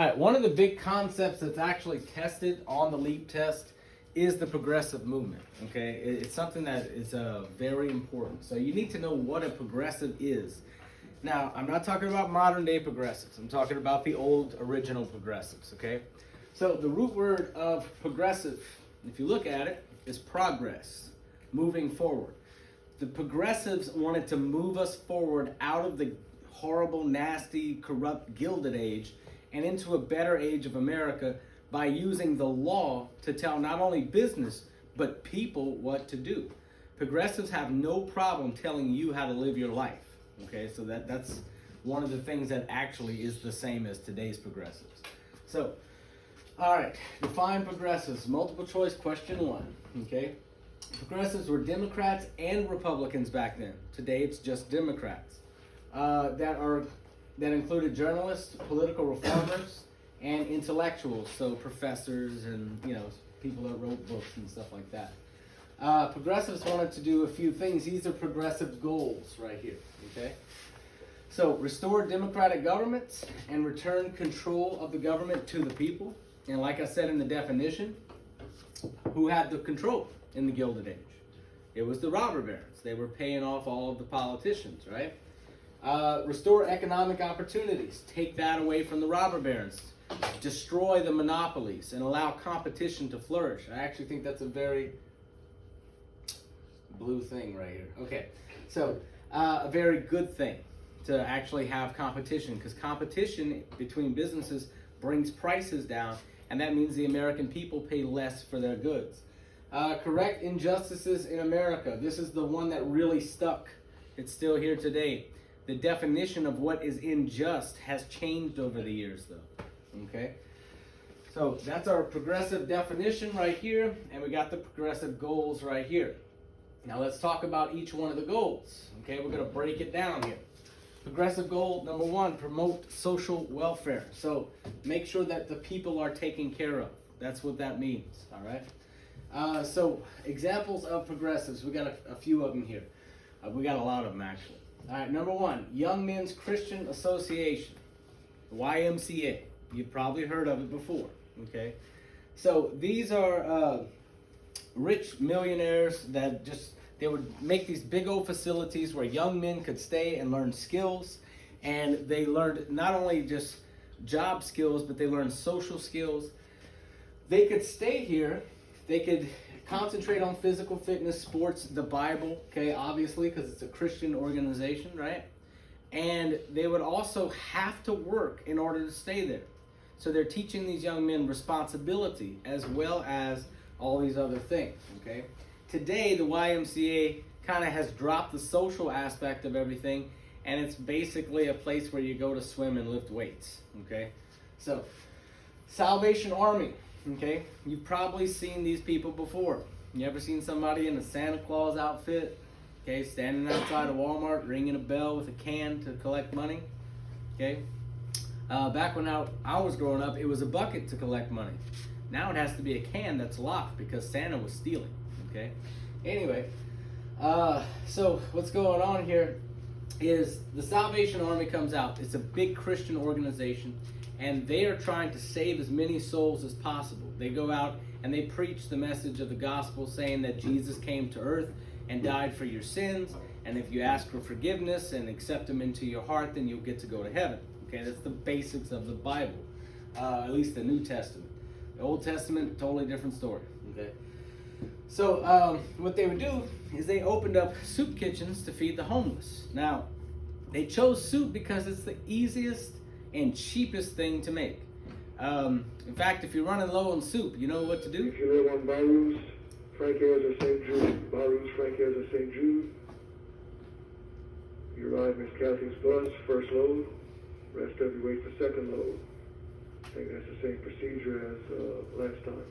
All right, one of the big concepts that's actually tested on the LEAP test is the progressive movement, okay? It's something that is very important. So you need to know what a progressive is. Now, I'm not talking about modern day progressives. I'm talking about the old original progressives, okay? So the root word of progressive, if you look at it, is progress, moving forward. The progressives wanted to move us forward out of the horrible, nasty, corrupt, Gilded Age and into a better age of America by using the law to tell not only business, but people what to do. Progressives have no problem telling you how to live your life. Okay, so that's one of the things that actually is the same as today's progressives. So, all right, define progressives. Multiple choice question 1. Okay, progressives were Democrats and Republicans back then. Today it's just Democrats. That included journalists, political reformers, and intellectuals, so professors and people that wrote books and stuff like that. Progressives wanted to do a few things. These are progressive goals right here. Okay, so restore democratic governments and return control of the government to the people. And like I said in the definition, who had the control in the Gilded Age? It was the robber barons. They were paying off all of the politicians, right? Restore economic opportunities. Take that away from the robber barons. Destroy the monopolies and allow competition to flourish. I actually think that's a very blue thing right here. Okay, so a very good thing to actually have competition, because competition between businesses brings prices down, and that means the American people pay less for their goods. Correct injustices in America. This is the one that really stuck. It's still here today. The definition of what is unjust has changed over the years, though. Okay, so that's our progressive definition right here, and we got the progressive goals right here. Now let's talk about each one of the goals. Okay, we're going to break it down here. Progressive goal number 1, promote social welfare. So make sure that the people are taken care of. That's what that means, all right? So examples of progressives, we got a few of them here. We got a lot of them, actually. All right, number 1, Young Men's Christian Association, YMCA. You've probably heard of it before, okay? So these are rich millionaires that they would make these big old facilities where young men could stay and learn skills. And they learned not only just job skills, but they learned social skills. They could stay here. They could concentrate on physical fitness, sports, the Bible, okay, obviously, because it's a Christian organization, right? And they would also have to work in order to stay there. So they're teaching these young men responsibility as well as all these other things, okay? Today, the YMCA kind of has dropped the social aspect of everything, and it's basically a place where you go to swim and lift weights, okay? So, Salvation Army, okay? You've probably seen these people before. You ever seen somebody in a Santa Claus outfit, okay, standing outside of Walmart, ringing a bell with a can to collect money, okay? Back when I was growing up, it was a bucket to collect money. Now it has to be a can that's locked because Santa was stealing, okay? Anyway, so what's going on here is the Salvation Army comes out. It's a big Christian organization, and they are trying to save as many souls as possible. They go out and they preach the message of the gospel, saying that Jesus came to earth and died for your sins, and if you ask for forgiveness and accept him into your heart, then you'll get to go to heaven. Okay, that's the basics of the Bible, at least the New Testament. The Old Testament, totally different story. Okay, so what they would do is they opened up soup kitchens to feed the homeless. Now, they chose soup because it's the easiest and cheapest thing to make. In fact, if you're running low on soup, you know what to do? If you live on Barrows, Francaise or St. Jude, Barrows, Francaise or St. Jude, you ride Miss Kathy's bus, first load. Rest of you wait for second load. I think that's the same procedure as last time.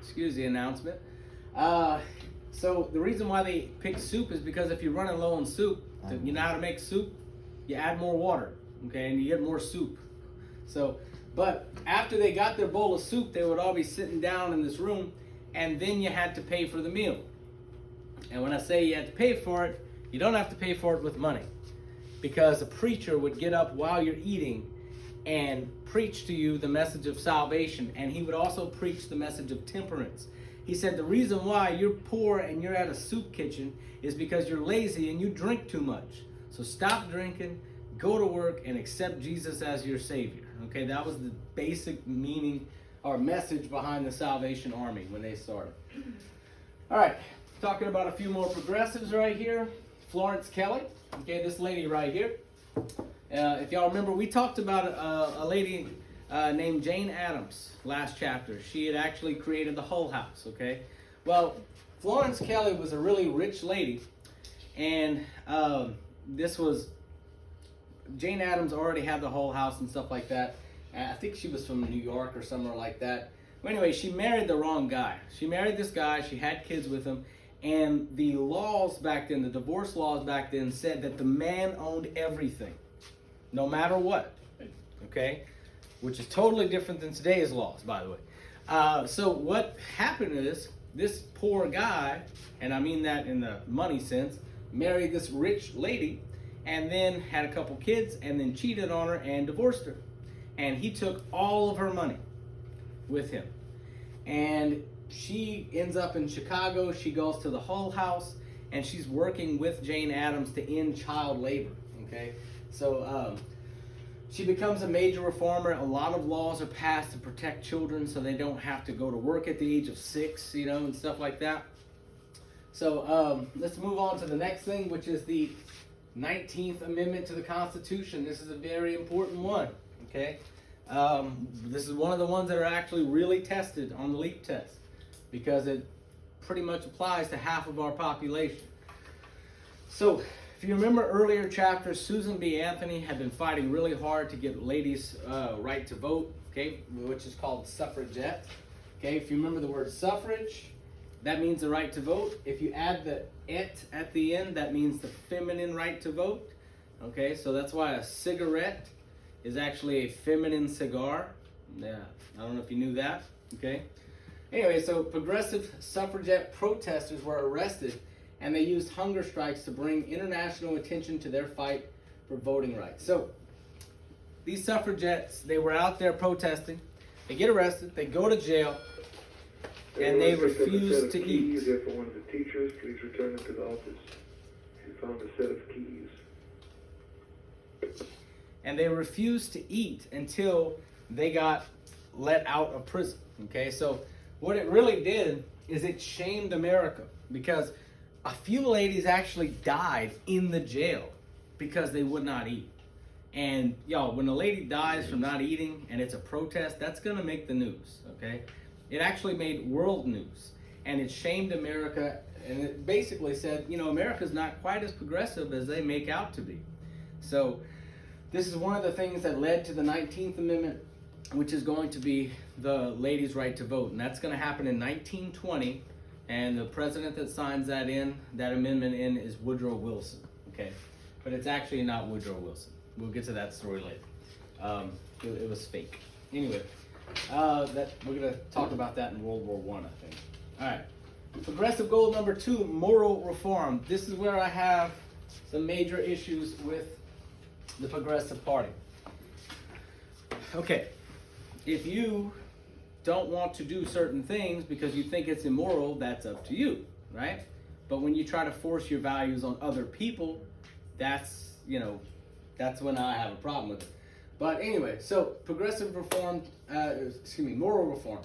Excuse the announcement. So the reason why they pick soup is because if you're running low on soup, you know how to make soup? You add more water, okay, and you get more soup. So, but after they got their bowl of soup, they would all be sitting down in this room, and then you had to pay for the meal. And when I say you had to pay for it, you don't have to pay for it with money. Because a preacher would get up while you're eating and preach to you the message of salvation. And he would also preach the message of temperance. He said the reason why you're poor and you're at a soup kitchen is because you're lazy and you drink too much. So stop drinking, go to work, and accept Jesus as your Savior. Okay, that was the basic meaning or message behind the Salvation Army when they started. All right, talking about a few more progressives right here. Florence Kelly, okay, this lady right here. If y'all remember, we talked about a lady named Jane Addams last chapter. She had actually created the Hull House, okay? Well, Florence Kelly was a really rich lady, and this was, Jane Addams already had the Hull House and stuff like that. I think she was from New York or somewhere like that. But anyway, she married the wrong guy. She married this guy, she had kids with him, and the laws back then, the divorce laws back then, said that the man owned everything, no matter what, okay? Which is totally different than today's laws, by the way. So what happened is, this poor guy, and I mean that in the money sense, married this rich lady, and then had a couple kids, and then cheated on her and divorced her. And he took all of her money with him. And she ends up in Chicago. She goes to the Hull House, and she's working with Jane Addams to end child labor, okay? So she becomes a major reformer. A lot of laws are passed to protect children so they don't have to go to work at the age of 6, you know, and stuff like that. So let's move on to the next thing, which is the 19th Amendment to the Constitution. This is a very important one, okay? This is one of the ones that are actually really tested on the LEAP test because it pretty much applies to half of our population. So if you remember earlier chapters, Susan B. Anthony had been fighting really hard to get ladies' right to vote, okay, which is called suffragette. Okay, if you remember the word suffrage, that means the right to vote. If you add the "et" at the end, that means the feminine right to vote. Okay, so that's why a cigarette is actually a feminine cigar. Yeah, I don't know if you knew that. Okay. Anyway, so progressive suffragette protesters were arrested, and they used hunger strikes to bring international attention to their fight for voting rights. So these suffragettes, they were out there protesting. They get arrested. They go to jail. And they refuse to eat. There for one of the teachers, please return it to the office. You found a set of keys. And they refused to eat until they got let out of prison. Okay, so what it really did is it shamed America because a few ladies actually died in the jail because they would not eat. And y'all, when a lady dies from not eating and it's a protest, that's gonna make the news, okay? It actually made world news, and it shamed America, and it basically said, you know, America's not quite as progressive as they make out to be. So this is one of the things that led to the 19th Amendment, which is going to be the ladies' right to vote, and that's going to happen in 1920, and the president that signs that amendment in, is Woodrow Wilson, okay? But it's actually not Woodrow Wilson. We'll get to that story later. It was fake. Anyway. That we're going to talk about that in World War I think. All right. Progressive goal number 2, moral reform. This is where I have some major issues with the Progressive Party. Okay. If you don't want to do certain things because you think it's immoral, that's up to you, right? But when you try to force your values on other people, that's when I have a problem with it. But anyway, so progressive reform, moral reform.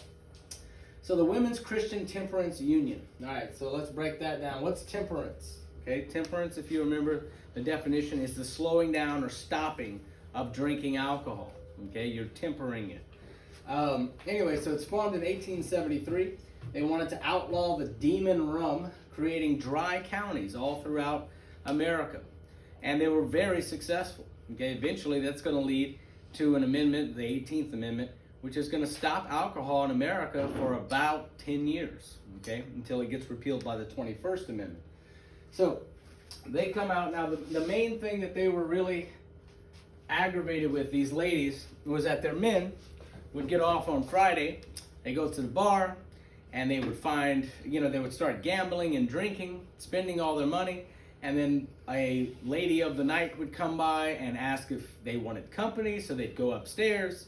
So the Women's Christian Temperance Union. All right, so let's break that down. What's temperance? Okay, temperance, if you remember the definition, is the slowing down or stopping of drinking alcohol. Okay, you're tempering it. Anyway, so it's formed in 1873. They wanted to outlaw the demon rum, creating dry counties all throughout America. And they were very successful. Okay, eventually that's going to lead to an amendment, the 18th Amendment, which is going to stop alcohol in America for about 10 years, okay, until it gets repealed by the 21st Amendment. So they come out. Now, the main thing that they were really aggravated with, these ladies, was that their men would get off on Friday, they go to the bar, and they would find, they would start gambling and drinking, spending all their money, and then a lady of the night would come by and ask if they wanted company, so they'd go upstairs.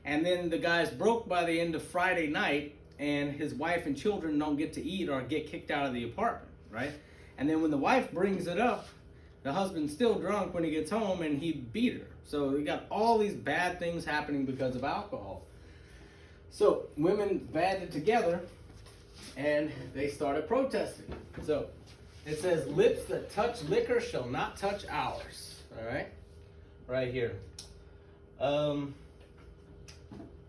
And then the guy's broke by the end of Friday night, and his wife and children don't get to eat or get kicked out of the apartment, right? And then when the wife brings it up, the husband's still drunk when he gets home, and he beat her. So we got all these bad things happening because of alcohol. So women banded together, and they started protesting. So it says, lips that touch liquor shall not touch ours. All right? Right here.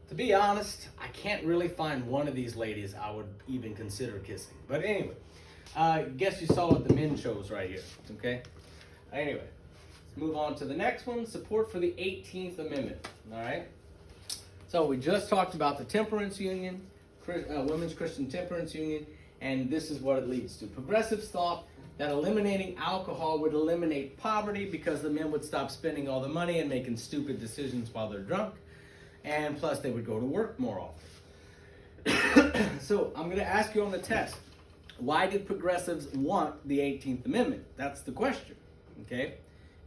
To be honest, I can't really find one of these ladies I would even consider kissing. But anyway, guess you saw what the men chose right here. Okay? Anyway, let's move on to the next one. Support for the 18th Amendment. All right? So we just talked about the Temperance Union, Women's Christian Temperance Union, and this is what it leads to. Progressives thought that eliminating alcohol would eliminate poverty because the men would stop spending all the money and making stupid decisions while they're drunk, and plus they would go to work more often. So I'm going to ask you on the test, why did progressives want the 18th Amendment? That's the question, okay?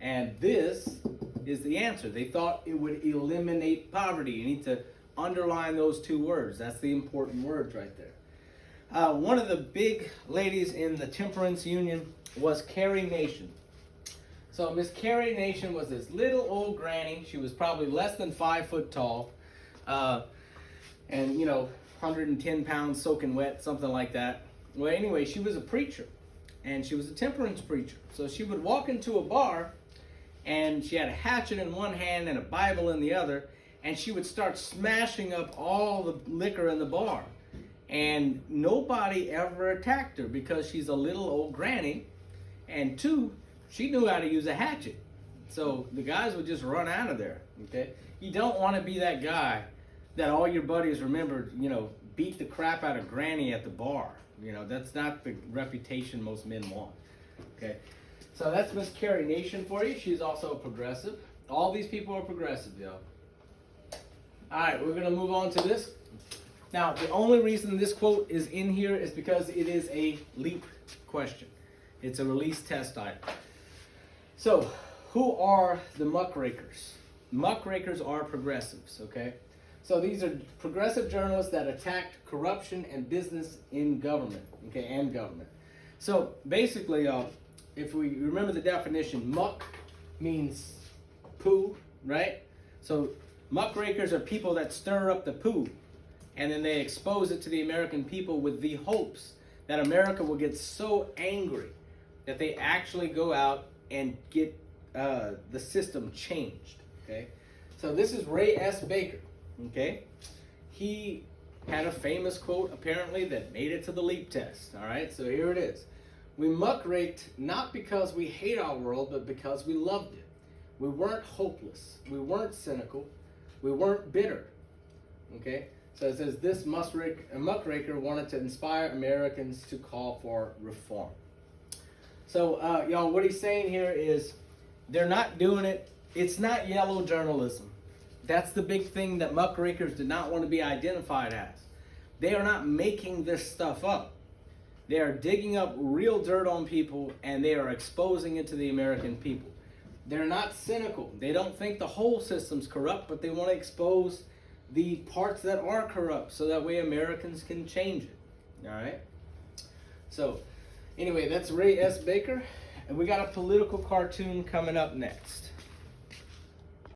And this is the answer. They thought it would eliminate poverty. You need to underline those two words. That's the important words right there. One of the big ladies in the Temperance Union was Carrie Nation. So Miss Carrie Nation was this little old granny. She was probably less than 5 foot tall, and 110 pounds soaking wet, something like that. Well, anyway, she was a preacher, and she was a temperance preacher. So she would walk into a bar, and she had a hatchet in one hand and a Bible in the other, and she would start smashing up all the liquor in the bar. And nobody ever attacked her because she's a little old granny, and two, she knew how to use a hatchet. So the guys would just run out of there, okay? You don't want to be that guy that all your buddies remember, beat the crap out of granny at the bar. That's not the reputation most men want, okay? So that's Miss Carrie Nation for you. She's also a progressive. All these people are progressive, y'all. All right, we're going to move on to this. Now, the only reason this quote is in here is because it is a LEAP question. It's a release test item. So, who are the muckrakers? Muckrakers are progressives, okay? So these are progressive journalists that attacked corruption and business in government, okay, and government. So basically, if we remember the definition, muck means poo, right? So muckrakers are people that stir up the poo, and then they expose it to the American people with the hopes that America will get so angry that they actually go out and get the system changed, okay? So this is Ray S. Baker, okay? He had a famous quote, apparently, that made it to the LEAP test, all right? So here it is. We muckraked not because we hate our world, but because we loved it. We weren't hopeless. We weren't cynical. We weren't bitter, okay? So it says this muckraker wanted to inspire Americans to call for reform. So, y'all, what he's saying here is they're not doing it. It's not yellow journalism. That's the big thing that muckrakers did not want to be identified as. They are not making this stuff up. They are digging up real dirt on people, and they are exposing it to the American people. They're not cynical. They don't think the whole system's corrupt, but they want to expose the parts that are corrupt so that way Americans can change it. All right? So, anyway, that's Ray S. Baker. And we got a political cartoon coming up next.